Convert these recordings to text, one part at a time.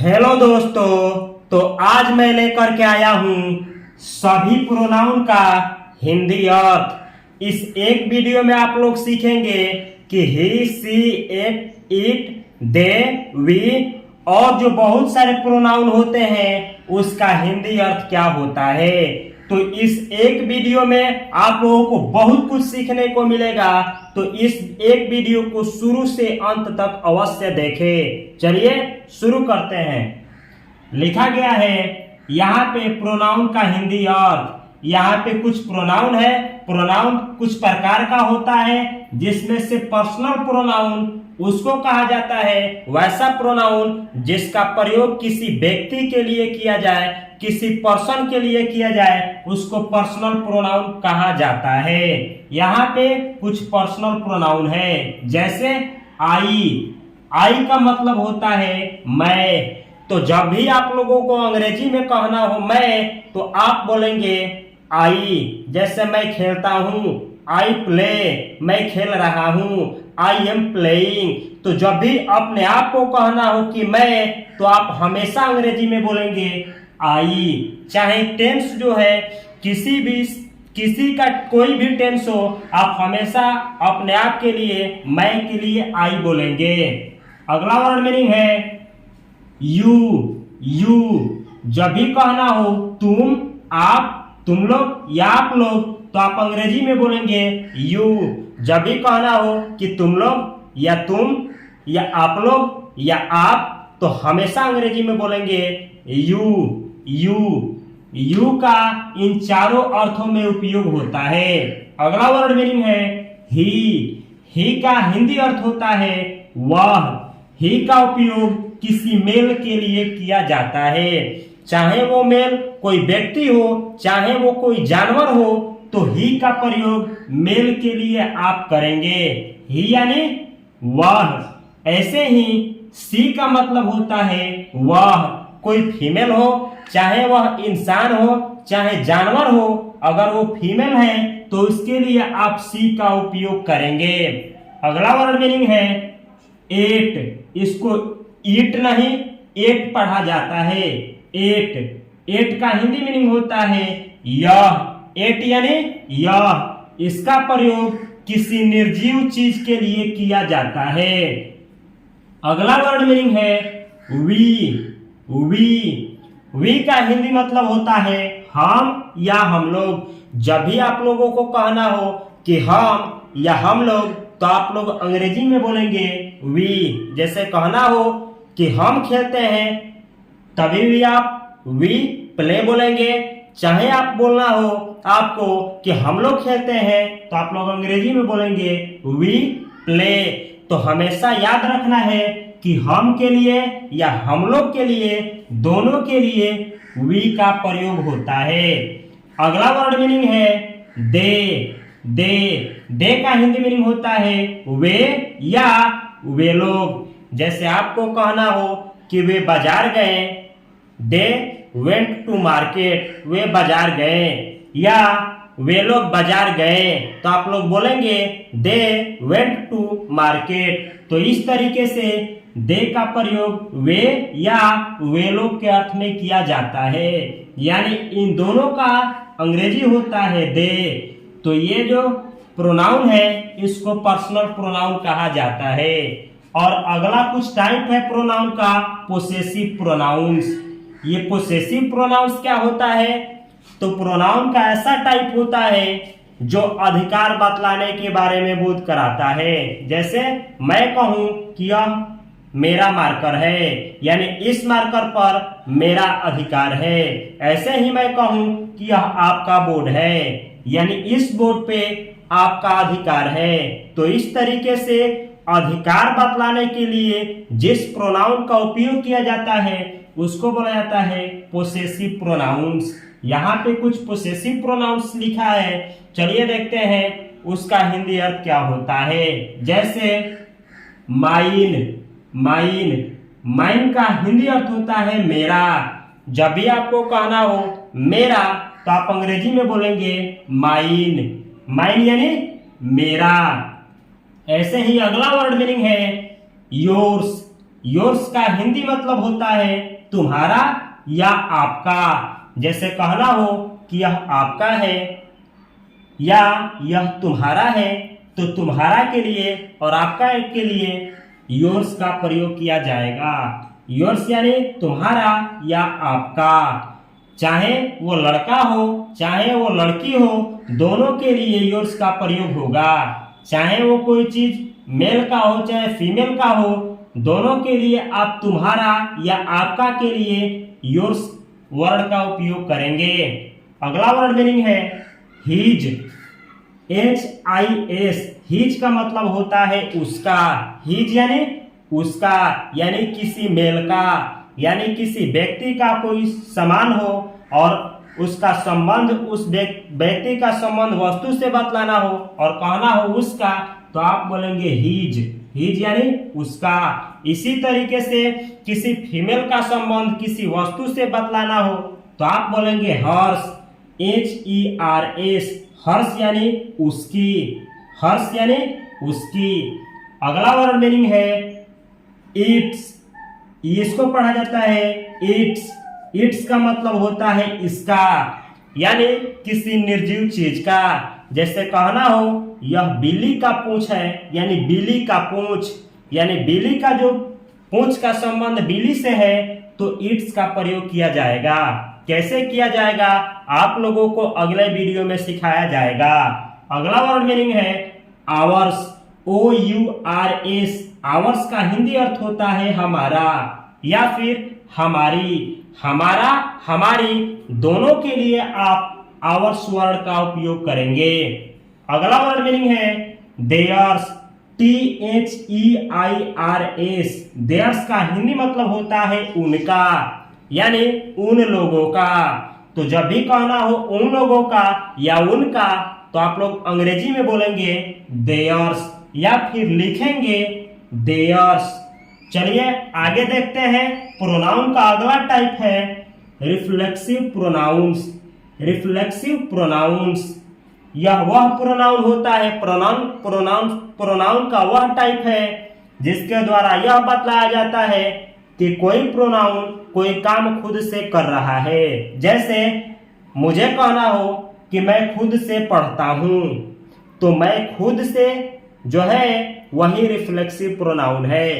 Hello दोस्तों, तो आज मैं लेकर के आया हूं सभी प्रोनाउन का हिंदी अर्थ। इस एक वीडियो में आप लोग सीखेंगे कि ही, सी, इट, दे, वी और जो बहुत सारे प्रोनाउन होते हैं उसका हिंदी अर्थ क्या होता है। तो इस एक वीडियो में आप लोगों को बहुत कुछ सीखने को मिलेगा, तो इस एक वीडियो को शुरू से अंत तक अवश्य देखें। चलिए शुरू करते हैं। लिखा गया है यहाँ पे प्रोनाउन का हिंदी अर्थ। यहाँ पे कुछ प्रोनाउन है। प्रोनाउन कुछ प्रकार का होता है, जिसमें से पर्सनल प्रोनाउन उसको कहा जाता है, वैसा प्रोनाउन जिसका प्रयोग किसी व्यक्ति के लिए किया जाए, किसी पर्सन के लिए किया जाए, उसको पर्सनल प्रोनाउन कहा जाता है। यहाँ पे कुछ पर्सनल प्रोनाउन है, जैसे आई का मतलब होता है मैं। तो जब भी आप लोगों को अंग्रेजी में कहना हो मैं, तो आप बोलेंगे आई। जैसे मैं खेलता हूँ, आई प्ले, मैं खेल रहा हूँ, आई एम प्लेइंग। तो जब भी अपने आप को कहना हो कि मैं, तो आप हमेशा अंग्रेजी में बोलेंगे आई। चाहे टेंस जो है किसी का कोई भी टेंस हो, आप हमेशा अपने आप के लिए, मैं के लिए आई बोलेंगे। अगला वर्ड मीनिंग है यू। जब भी कहना हो तुम, आप, तुम लोग या आप लोग, तो आप अंग्रेजी में बोलेंगे यू। जब भी कहना हो कि तुम लोग या तुम या आप लोग या आप, तो हमेशा अंग्रेजी में बोलेंगे यू का इन चारों अर्थों में उपयोग होता है। अगला वर्ड मीनिंग है ही का हिंदी अर्थ होता है वह। ही का उपयोग किसी मेल के लिए किया जाता है, चाहे वो मेल कोई व्यक्ति हो, चाहे वो कोई जानवर हो, तो ही का प्रयोग मेल के लिए आप करेंगे। ही यानी वह। ऐसे ही सी का मतलब होता है वह। कोई फीमेल हो, चाहे वह इंसान हो, चाहे जानवर हो, अगर वो फीमेल है तो उसके लिए आप सी का उपयोग करेंगे। अगला वर्ड मीनिंग है एट। इसको ईट नहीं, एट पढ़ा जाता है। एट का हिंदी मीनिंग होता है यह। एट यानी यह। इसका प्रयोग किसी निर्जीव चीज के लिए किया जाता है। अगला वर्ड मीनिंग है वी का हिंदी मतलब होता है हम या हम लोग। जब भी आप लोगों को कहना हो कि हम या हम लोग, तो आप लोग अंग्रेजी में बोलेंगे वी। जैसे कहना हो कि हम खेलते हैं, तभी भी आप वी प्ले बोलेंगे। चाहे आप बोलना हो आपको कि हम लोग खेलते हैं, तो आप लोग अंग्रेजी में बोलेंगे वी प्ले। तो हमेशा याद रखना है कि हम के लिए या हम लोग के लिए, दोनों के लिए वी का प्रयोग होता है। अगला वर्ड मीनिंग है दे का हिंदी मीनिंग होता है वे या वे लोग। जैसे आपको कहना हो कि वे बाजार गए, दे वेंट टू मार्केट, वे बाजार गए, या वे लोग बाजार गए, तो आप लोग बोलेंगे दे वेंट टू मार्केट। तो इस तरीके से दे का प्रयोग वे या वे लोग के अर्थ में किया जाता है। यानी इन दोनों का अंग्रेजी होता है दे। तो ये जो प्रोनाउन है इसको पर्सनल प्रोनाउन कहा जाता है। और अगला कुछ टाइप है प्रोनाउन का, पोसेसिव प्रोनाउंस। ये पोसेसिव प्रोनाउंस क्या होता है? तो प्रोनाउन का ऐसा टाइप होता है जो अधिकार बतलाने के बारे में बोध कराता है। जैसे मैं कहूं कि यह मेरा मार्कर है, यानी इस मार्कर पर मेरा अधिकार है। ऐसे ही मैं कहूं कि यह आपका बोर्ड है, यानी इस बोर्ड पे आपका अधिकार है। तो इस तरीके से अधिकार बतलाने के लिए जिस प्रोनाउन का उपयोग किया जाता है उसको बोला जाता है पोसेसिव प्रोनाउंस। यहाँ पे कुछ पोसेसिव प्रोनाउंस लिखा है, चलिए देखते हैं उसका हिंदी अर्थ क्या होता है। जैसे माइन का हिंदी अर्थ होता है मेरा। जब भी आपको कहना हो मेरा, तो आप अंग्रेजी में बोलेंगे माइन यानी मेरा। ऐसे ही अगला वर्ड मीनिंग है योर्स। योर्स का हिंदी मतलब होता है तुम्हारा या आपका। जैसे कहना हो कि यह आपका है या यह तुम्हारा है, तो तुम्हारा के लिए और आपका के लिए योर्स का प्रयोग किया जाएगा। योर्स यानी तुम्हारा या आपका, चाहे वो लड़का हो चाहे वो लड़की हो, दोनों के लिए योर्स का प्रयोग होगा। चाहे वो कोई चीज मेल का हो चाहे फीमेल का हो, दोनों के लिए आप तुम्हारा या आपका के लिए योर्स वर्ड का उपयोग करेंगे। अगला वर्ड मीनिंग है हिज, HIS। हिज का मतलब होता है उसका। हिज यानी उसका, यानी किसी मेल का, यानी किसी व्यक्ति का कोई सामान हो और उसका संबंध, उस व्यक्ति का संबंध वस्तु से बतलाना हो और कहना हो उसका, तो आप बोलेंगे हिज। हिज यानी उसका। इसी तरीके से किसी फीमेल का संबंध किसी वस्तु से बतलाना हो तो आप बोलेंगे हर्ष, HERS। हर्ष यानी उसकी, हर्ष यानी उसकी। अगला वर्ड मीनिंग है इट्स। इसको पढ़ा जाता है इट्स। इट्स का मतलब होता है इसका, यानी किसी निर्जीव चीज का। जैसे कहना हो यह बिल्ली का पूंछ है, यानी बिल्ली का पूंछ, यानी बिल्ली का जो पूंछ का संबंध बिल्ली से है, तो इट्स का प्रयोग किया जाएगा। कैसे किया जाएगा आप लोगों को अगले वीडियो में सिखाया जाएगा। अगला वर्ड मीनिंग है आवर्स, OURS। आवर्स का हिंदी अर्थ होता है हमारा या फिर हमारी। हमारा हमारी दोनों के लिए आप आवर्स वर्ड का उपयोग करेंगे। अगला वर्ड मीनिंग है देयर्स, THEIRS। देयर्स का हिंदी मतलब होता है उनका, यानी उन लोगों का। तो जब भी कहना हो उन लोगों का या उनका, तो आप लोग अंग्रेजी में बोलेंगे देयर्स या फिर लिखेंगे देयर्स। चलिए आगे देखते हैं। प्रोनाउन का अगला टाइप है रिफ्लेक्सिव प्रोनाउंस। रिफ्लेक्सिव प्रोनाउंस यह वह प्रोनाउन होता है, प्रोनाउन का वह टाइप है जिसके द्वारा यह बतलाया जाता है कि कोई प्रोनाउन कोई काम खुद से कर रहा है। जैसे मुझे कहना हो कि मैं खुद से पढ़ता हूं, तो मैं खुद से जो है वही रिफ्लेक्सिव प्रोनाउन है।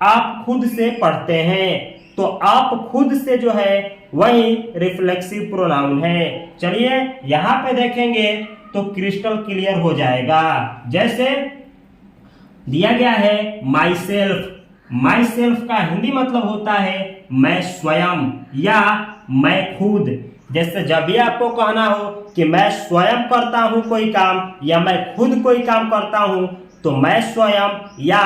आप खुद से पढ़ते हैं, तो आप खुद से जो है वही रिफ्लेक्सिव प्रोनाउन है। चलिए यहां पे देखेंगे तो क्रिस्टल क्लियर हो जाएगा। जैसे दिया गया है माई सेल्फ। माई सेल्फ का हिंदी मतलब होता है मैं स्वयं या मैं खुद। जैसे जब भी आपको कहना हो कि मैं स्वयं करता हूं कोई काम या मैं खुद कोई काम करता हूं, तो मैं स्वयं या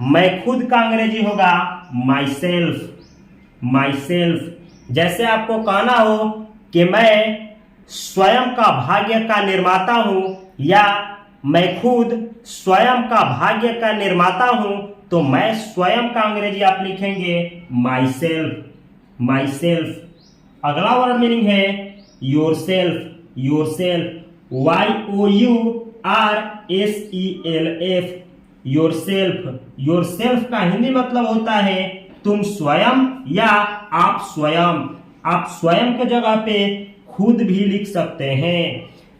मैं खुद का अंग्रेजी होगा माई सेल्फ। My self. जैसे आपको कहना हो कि मैं स्वयं का भाग्य का निर्माता हूं या मैं खुद स्वयं का भाग्य का निर्माता हूं, तो मैं स्वयं का अंग्रेजी आप लिखेंगे माई सेल्फ। My self. अगला वर्ड मीनिंग है your self. Your self, YOURSELF। Your self. Your self का हिंदी मतलब होता है तुम स्वयं या आप स्वयं। आप स्वयं के जगह पे खुद भी लिख सकते हैं।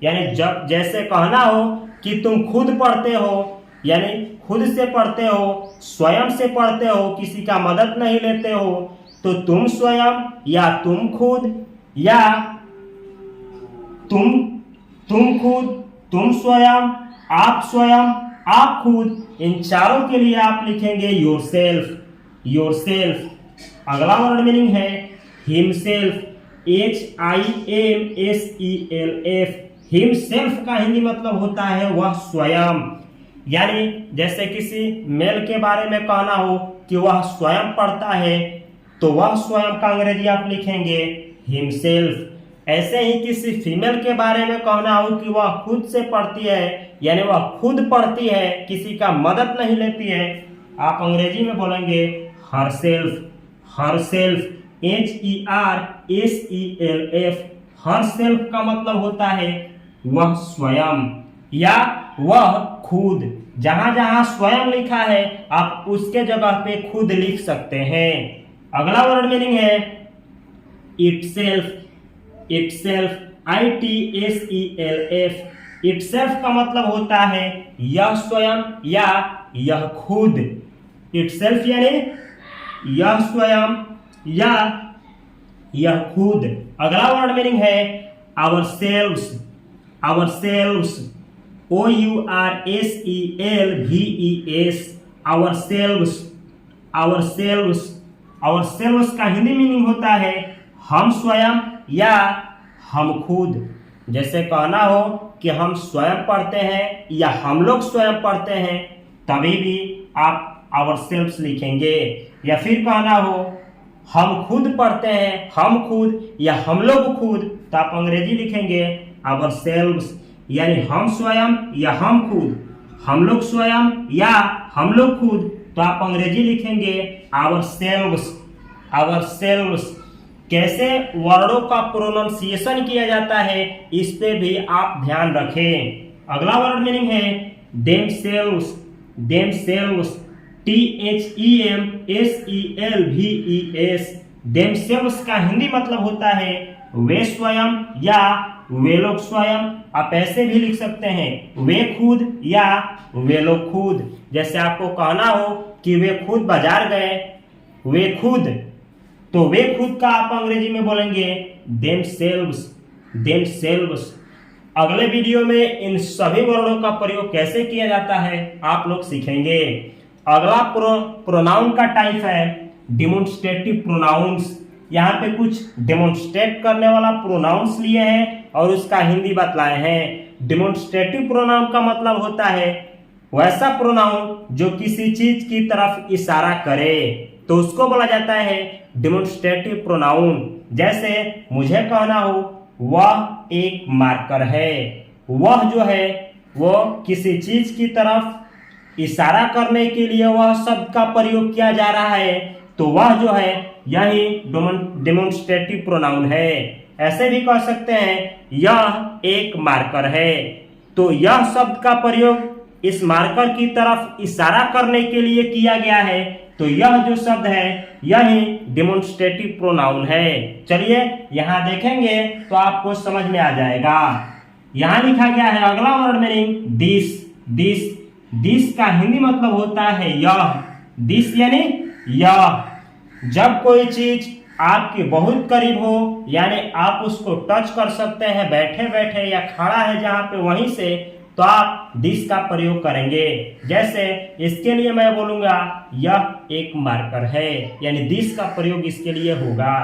यानी जब जैसे कहना हो कि तुम खुद पढ़ते हो, यानी खुद से पढ़ते हो, स्वयं से पढ़ते हो, किसी का मदद नहीं लेते हो, तो तुम स्वयं या तुम खुद या तुम खुद, तुम स्वयं, आप खुद, इन चारों के लिए आप लिखेंगे योरसेल्फ। योरसेल्फ। अगला वर्ड मीनिंग है हिमसेल्फ। HIMSELF। हिमसेल्फ का हिंदी मतलब होता है वह स्वयं। यानी जैसे किसी मेल के बारे में कहना हो कि वह स्वयं पढ़ता है, तो वह स्वयं का अंग्रेजी आप लिखेंगे हिमसेल्फ। ऐसे ही किसी फीमेल के बारे में कहना हो कि वह खुद से पढ़ती है, यानी वह खुद पढ़ती है, किसी का मदद नहीं लेती है, आप अंग्रेजी में बोलेंगे हरसेल्फ। Herself, HERSELF। हरसेल्फ का मतलब होता है वह स्वयं या वह खुद। जहां जहां स्वयं लिखा है आप उसके जगह पे खुद लिख सकते हैं। अगला वर्ड मीनिंग है इटसेल्फ। Itself ITSELF। इटसेल्फ का मतलब होता है यह स्वयं या यह खुद। इटसेल्फ यानी यह स्वयं या यह खुद। अगला वर्ड मीनिंग है ourselves. Ourselves OURSELVES। Ourselves. Ourselves. Ourselves का हिंदी मीनिंग होता है हम स्वयं या हम खुद। जैसे कहना हो कि हम स्वयं पढ़ते हैं या हम लोग स्वयं पढ़ते हैं, तभी भी आप आवरसेल्व्स लिखेंगे। या फिर कहना हो हम खुद पढ़ते हैं, हम खुद या हम लोग खुद, तो आप अंग्रेजी लिखेंगे आवरसेल्व्स, यानी हम स्वयं या हम खुद। हम लोग स्वयं या हम लोग खुद, तो आप अंग्रेजी लिखेंगे आवरसेल्व्स। आवरसेल्व्स। कैसे वर्डों का प्रोनाउंसिएशन किया जाता है इस पे भी आप ध्यान रखें। अगला वर्ड मीनिंग है देमसेल्व्स। Themselves THEMSELVES। देमसेल्व्स का हिंदी मतलब होता है वे स्वयं या वे लोग स्वयं। आप ऐसे भी लिख सकते हैं वे खुद या वे लोग खुद। जैसे आपको कहना हो कि वे खुद बाजार गए, वे खुद, तो वे खुद का आप अंग्रेजी में बोलेंगे देमसेल्व्स। देमसेल्व्स। अगले वीडियो में इन सभी वर्डों का प्रयोग कैसे किया जाता है आप लोग सीखेंगे। अगला प्रोनाउन का टाइप है डिमोन्स्ट्रेटिव प्रोनाउंस। यहाँ पे कुछ डेमोन्स्ट्रेट करने वाला प्रोनाउंस लिए हैं और उसका हिंदी बतलाए हैं। डिमोन्स्ट्रेटिव प्रोनाउन का मतलब होता है वैसा प्रोनाउन जो किसी चीज की तरफ इशारा करे, तो उसको बोला जाता है डिमोन्स्ट्रेटिव प्रोनाउन। जैसे मुझे कहना हो वह एक मार्कर है, वह जो है वो किसी चीज की तरफ इशारा करने के लिए वह शब्द का प्रयोग किया जा रहा है, तो वह जो है यही डेमोन्स्ट्रेटिव प्रोनाउन है। ऐसे भी कह सकते हैं यह एक मार्कर है, तो यह शब्द का प्रयोग इस मार्कर की तरफ इशारा करने के लिए किया गया है, तो यह जो शब्द है यही डेमोन्स्ट्रेटिव प्रोनाउन है। चलिए यहाँ देखेंगे तो आपको समझ में आ जाएगा। यहाँ लिखा गया है अगला word meaning this. This. This का हिंदी मतलब होता है यह। दिस यानी यह। जब कोई चीज आपके बहुत करीब हो, यानी आप उसको टच कर सकते हैं बैठे बैठे या खड़ा है जहां पे वहीं से, तो आप दिस का प्रयोग करेंगे। जैसे इसके लिए मैं बोलूंगा यह एक मार्कर है, यानी दिस का प्रयोग इसके लिए होगा।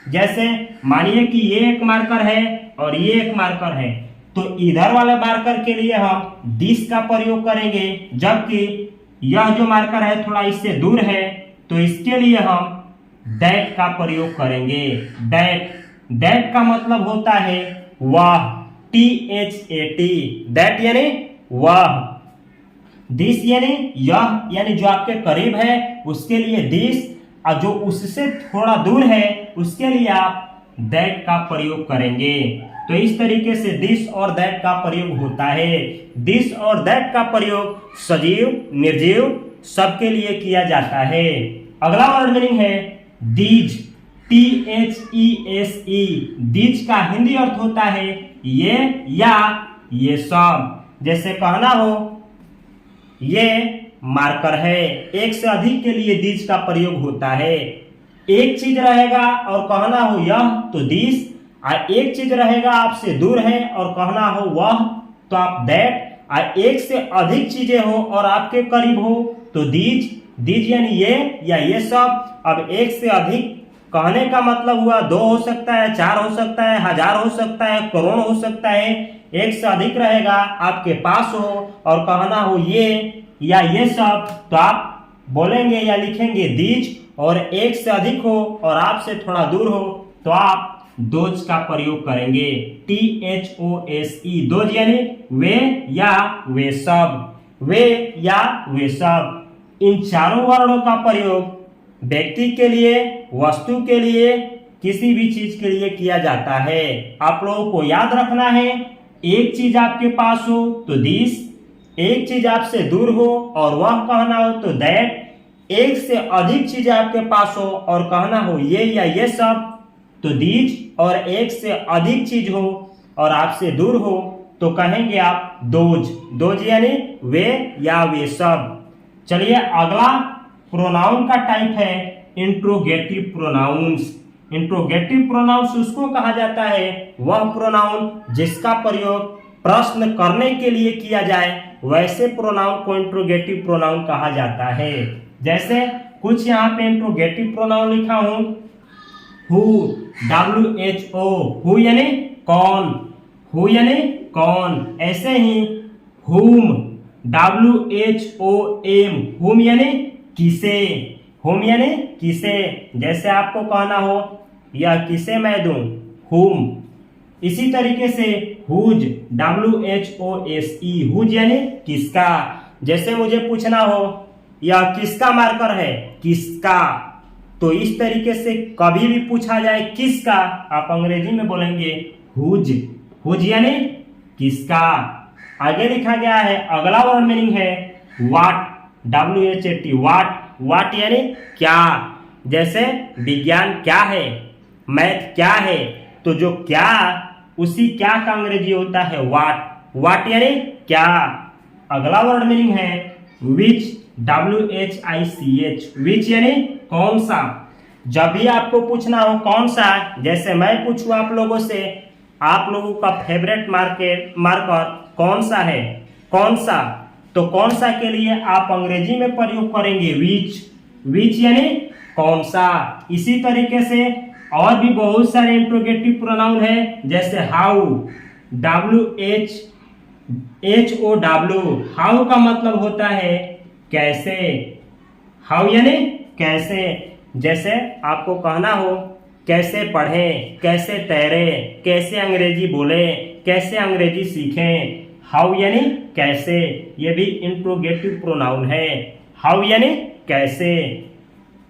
जैसे मानिए कि ये एक मार्कर है और ये एक मार्कर है, तो इधर वाले मार्कर के लिए हम दिस का प्रयोग करेंगे, जबकि यह जो मार्कर है थोड़ा इससे दूर है, तो इसके लिए हम दैट का प्रयोग करेंगे। दैट। दैट का मतलब होता है वह। THAT। दैट यानी वह। दिस यानी यह, यानी जो आपके करीब है उसके लिए दिस, और जो उससे थोड़ा दूर है उसके लिए आप दैट का प्रयोग करेंगे। तो इस तरीके से दिस और दैट का प्रयोग होता है। दिस और दैट का प्रयोग सजीव निर्जीव सबके लिए किया जाता है। अगला वर्ड मीनिंग है दीज। THESE। दीज का हिंदी अर्थ होता है ये या ये सब। जैसे कहना हो ये मार्कर है, एक से अधिक के लिए दीज का प्रयोग होता है। एक चीज रहेगा और कहना हो यह, तो दिस, और एक चीज रहेगा आपसे दूर है और कहना हो वह, तो आप दैट, और एक से अधिक चीजें हो और आपके करीब हो तो दीज। दीज यानी ये या ये सब। अब एक से अधिक कहने का मतलब हुआ 2 हो सकता है, 4 हो सकता है, 1000 हो सकता है, करोड़ हो सकता है। एक से अधिक रहेगा आपके पास हो और कहना हो ये या ये सब, तो आप बोलेंगे या लिखेंगे दीज। और एक से अधिक हो और आपसे थोड़ा दूर हो तो आप दोज का प्रयोग करेंगे। THOSE। दोज यानी वे या वे सब। वे या वे सब। इन चारों वर्णों का प्रयोग व्यक्ति के लिए, वस्तु के लिए, किसी भी चीज के लिए किया जाता है। आप लोगों को याद रखना है, एक चीज आपके पास हो तो दिस, एक चीज आपसे दूर हो और वह कहना हो तो दैट, एक से अधिक चीजें आपके पास हो और कहना हो ये या ये सब तो दीज, और एक से अधिक चीज हो और आपसे दूर हो तो कहेंगे आप दोज। दोज यानी वे या वे सब। चलिए अगला प्रोनाउन का टाइप है इंट्रोगेटिव प्रोनाउंस। इंट्रोगेटिव प्रोनाउंस उसको कहा जाता है वह प्रोनाउन जिसका प्रयोग प्रश्न करने के लिए किया जाए, वैसे प्रोनाउन को इंट्रोगेटिव प्रोनाउन कहा जाता है। जैसे कुछ यहाँ पे इंट्रोगेटिव प्रोनाउन लिखा हूं, हु, WHO, हु यानी कौन, हु यानी कौन। ऐसे ही हुम, WHOM, हुम यानी किसे, हुम यानी किसे। जैसे आपको कहना हो यह किसे मैं दूं, हुम। इसी तरीके से हुज, WHOSE, हुज यानी किसका। जैसे मुझे पूछना हो यह किसका मार्कर है, किसका, तो इस तरीके से कभी भी पूछा जाए किसका, आप अंग्रेजी में बोलेंगे हुज, हुज यानी किसका। आगे लिखा गया है अगला वर्ड मीनिंग है वाट, WHAT, वाट, वाट यानी क्या। जैसे विज्ञान क्या है, मैथ क्या है, तो जो क्या उसी क्या का अंग्रेजी होता है वाट, वाट यानी क्या। अगला वर्ड मीनिंग है विच, WHICH, विच यानी कौन सा। जब भी आपको पूछना हो कौन सा, जैसे मैं पूछूं आप लोगों से आप लोगों का फेवरेट मार्कर कौन सा है, कौन सा, तो कौन सा के लिए आप अंग्रेजी में प्रयोग करेंगे विच, विच यानी कौन सा। इसी तरीके से और भी बहुत सारे इंट्रोगेटिव प्रोनाउन है, जैसे हाउ, WHOW, हाउ का मतलब होता है कैसे, हाउ यानी कैसे। जैसे आपको कहना हो कैसे पढ़ें, कैसे तैरें, कैसे अंग्रेजी बोलें, कैसे अंग्रेजी सीखें, हाउ यानी कैसे। ये भी इंट्रोगेटिव प्रोनाउन है, हाउ यानी कैसे।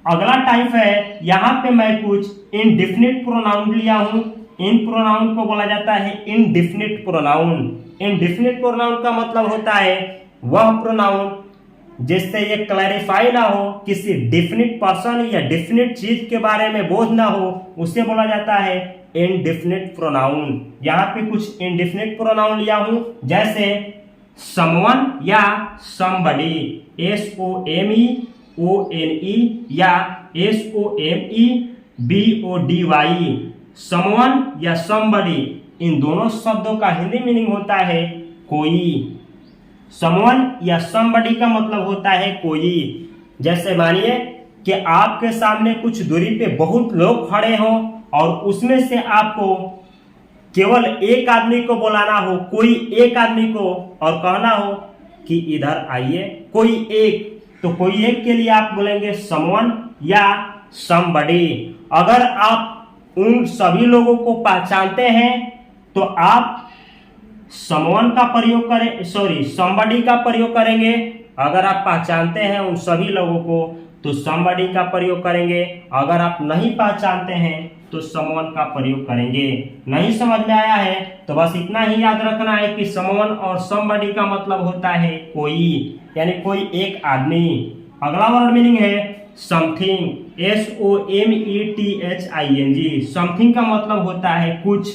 अगला टाइप है, यहाँ पे मैं कुछ इनडिफिनिट प्रोनाउन लिया हूं। इन प्रोनाउन को बोला जाता है इनडिफिनिट प्रोनाउन। इनडिफिनिट प्रोनाउन का मतलब होता है वह प्रोनाउन जिससे ये क्लैरिफाई ना हो, किसी डिफिनिट पर्सन या डिफिनिट चीज के बारे में बोध ना हो, उसे बोला जाता है इनडिफिनिट प्रोनाउन। यहाँ पे कुछ इनडिफिनिट प्रोनाउन लिया हूं, जैसे समवन या समबडी, SOMEONE या SOMEBODY, समवन या समबडी। इन दोनों शब्दों का हिंदी मीनिंग होता है कोई। समवन या समबडी का मतलब होता है कोई। जैसे मानिए कि आपके सामने कुछ दूरी पे बहुत लोग खड़े हों और उसमें से आपको केवल एक आदमी को बुलाना हो, कोई एक आदमी को, और कहना हो कि इधर आइए, कोई एक, तो कोई एक के लिए आप बोलेंगे समवन या समबडी। अगर आप उन सभी लोगों को पहचानते हैं तो आप समवन का प्रयोग करें, समबडी का प्रयोग करेंगे। अगर आप पहचानते हैं उन सभी लोगों को तो समबडी का प्रयोग करेंगे। अगर आप नहीं पहचानते हैं तो समवन का प्रयोग करेंगे। नहीं समझ में आया है तो बस इतना ही याद रखना है कि समवन और समबडी का मतलब होता है कोई, यानी कोई एक आदमी। अगला वर्ड मीनिंग है समथिंग, SOMETHING। समथिंग का मतलब होता है कुछ।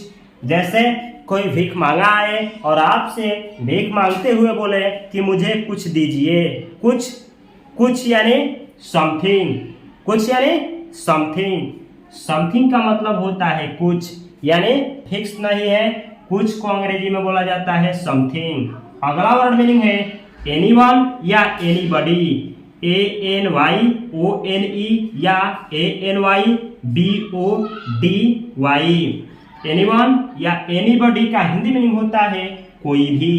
जैसे कोई भीख मांगा आए और आपसे भीख मांगते हुए बोले कि मुझे कुछ दीजिए, कुछ, कुछ यानी समथिंग, कुछ यानी समथिंग। समथिंग का मतलब होता है कुछ, यानी फिक्स नहीं है, कुछ को अंग्रेजी में बोला जाता है समथिंग। अगला वर्ड मीनिंग है एनीवन या एनीबडी, ANYONE या ANYBODY। एनीवन या एनीबडी का हिंदी मीनिंग होता है कोई भी।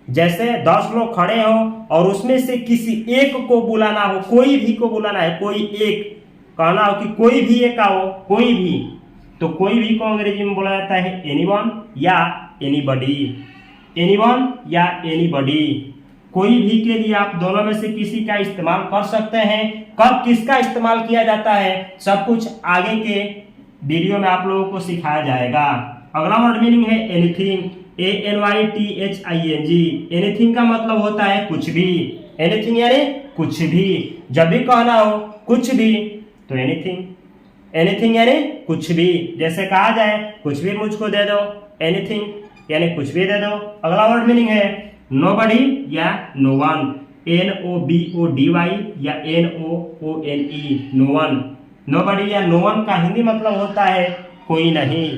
जैसे 10 लोग खड़े हो और उसमें से किसी एक को बुलाना हो, कोई भी को बुलाना है, कोई एक कहना हो कि कोई भी एक आओ, कोई भी, तो कोई भी को अंग्रेजी में बोला जाता है एनीवन या एनीबडी। एनीवन या एनीबडी, कोई भी के लिए आप दोनों में से किसी का इस्तेमाल कर सकते हैं। कब किसका इस्तेमाल किया जाता है सब कुछ आगे के वीडियो में आप लोगों को सिखाया जाएगा। अगला वर्ड मीनिंग है एनीथिंग, ANYTHING। एनीथिंग का मतलब होता है कुछ भी। एनीथिंग यानी कुछ भी। जब भी कहना हो कुछ भी तो एनीथिंग। एनीथिंग यानी कुछ भी। जैसे कहा जाए कुछ भी मुझको दे दो, एनीथिंग यानी कुछ भी दे दो। अगला वर्ड मीनिंग है नोबडी या नो वन। NOBODY या NOONE, नो वन। नोबडी या नो वन का हिंदी मतलब होता है कोई नहीं।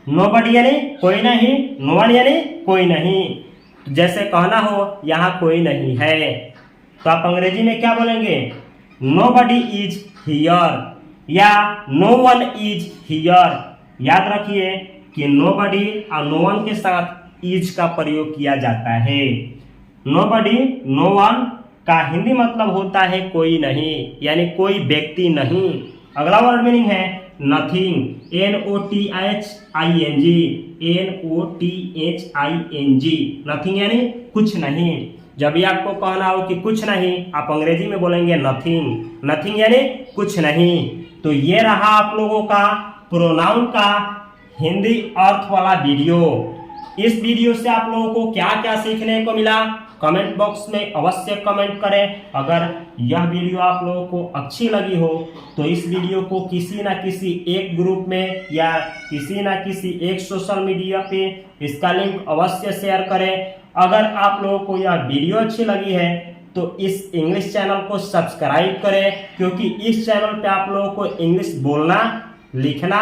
नोबडी यानी कोई नहीं, नो वन यानी कोई नहीं। जैसे कहना हो यहाँ कोई नहीं है तो आप अंग्रेजी में क्या बोलेंगे? नोबडी इज हियर या नो वन इज हियर। याद रखिए कि नोबडी और नो वन के साथ इज का प्रयोग किया जाता है। नोबडी नो वन का हिंदी मतलब होता है कोई नहीं, यानी कोई व्यक्ति नहीं। अगला वर्ड मीनिंग है नथिंग। NOTHING, नथिंग यानी कुछ नहीं। जब भी आपको कहना हो कि कुछ नहीं, आप अंग्रेजी में बोलेंगे नथिंग। नथिंग यानी कुछ नहीं। तो ये रहा आप लोगों का प्रोनाउन का हिंदी अर्थ वाला वीडियो। इस वीडियो से आप लोगों को क्या क्या सीखने को मिला कमेंट बॉक्स में अवश्य कमेंट करें। अगर यह वीडियो आप लोगों को अच्छी लगी हो तो इस वीडियो को किसी ना किसी एक ग्रुप में या किसी ना किसी एक सोशल मीडिया पे इसका लिंक अवश्य शेयर करें। अगर आप लोगों को यह वीडियो अच्छी लगी है तो इस इंग्लिश चैनल को सब्सक्राइब करें, क्योंकि इस चैनल पे आप लोगों को इंग्लिश बोलना, लिखना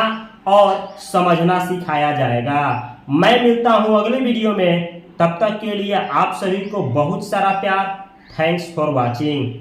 और समझना सिखाया जाएगा। मैं मिलता हूँ अगले वीडियो में, तब तक के लिए आप सभी को बहुत सारा प्यार। Thanks for watching.